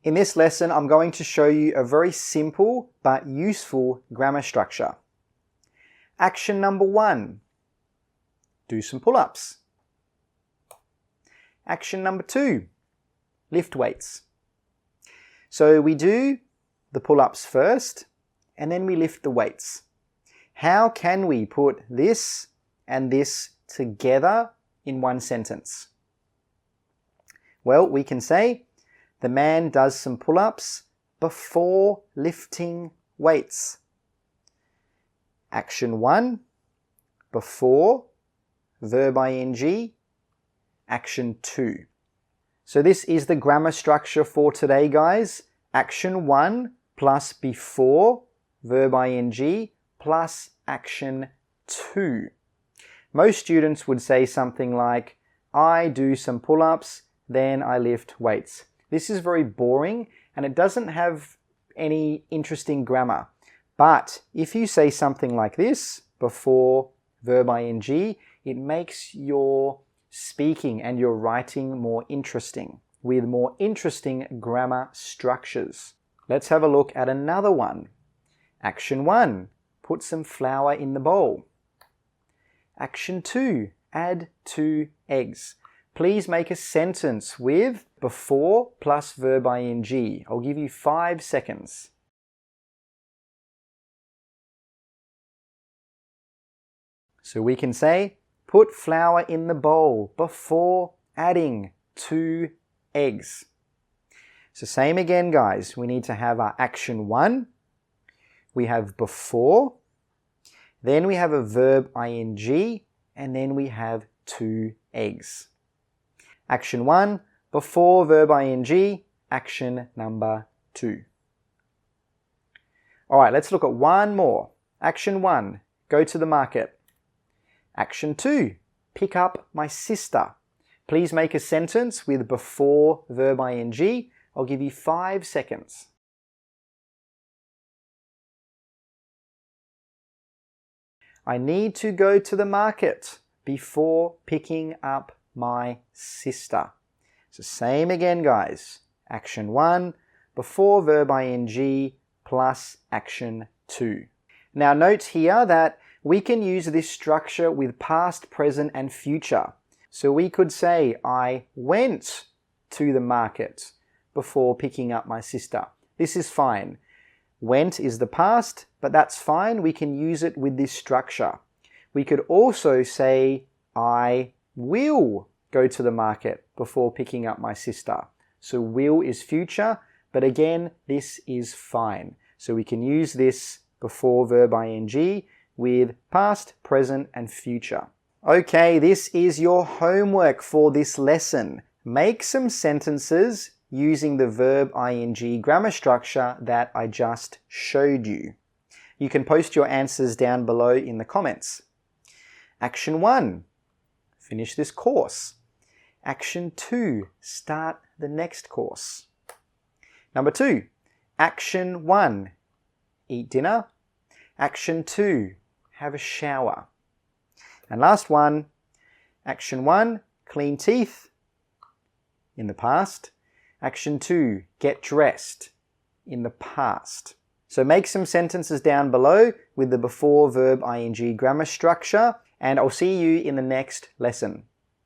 In this lesson, I'm going to show you a very simple but useful grammar structure. Action number 1, do some pull-ups. Action number 2, lift weights. So we do the pull-ups first, and then we lift the weights. How can we put this and this together in one sentence? Well, we can say, the man does some pull-ups before lifting weights. Action 1, before, verb ing, action 2. So this is the grammar structure for today, guys. Action 1 plus before, verb ing, plus action 2. Most students would say something like, I do some pull-ups, then I lift weights. This is very boring and it doesn't have any interesting grammar. But if you say something like this, before verb ing, it makes your speaking and your writing more interesting, with more interesting grammar structures. Let's have a look at another one. Action 1, put some flour in the bowl. Action 2, add 2 eggs. Please make a sentence with before plus verb ing. I'll give you 5 seconds. So we can say, put flour in the bowl before adding 2 eggs. So same again, guys. We need to have our action 1. We have before. Then we have a verb ing. And then we have 2 eggs. Action 1, before verb ing, action number 2. Alright, let's look at one more. Action 1, go to the market. Action 2, pick up my sister. Please make a sentence with before verb ing. I'll give you 5 seconds. I need to go to the market before picking up my sister. So same again, guys. Action 1, before verb ing, plus action 2. Now note here that we can use this structure with past, present, and future. So we could say, I went to the market before picking up my sister. This is fine. Went is the past, but that's fine. We can use it with this structure. We could also say, I will go to the market before picking up my sister. So will is future, but again, this is fine. So we can use this before verb ing with past, present, and future. Okay, this is your homework for this lesson. Make some sentences using the verb ing grammar structure that I just showed you. You can post your answers down below in the comments. Action 1, finish this course. Action 2, start the next course. Number 2, action 1, eat dinner. Action 2, have a shower. And last one, action 1, clean teeth, in the past. Action 2, get dressed, in the past. So make some sentences down below with the before verb ing grammar structure, and I'll see you in the next lesson.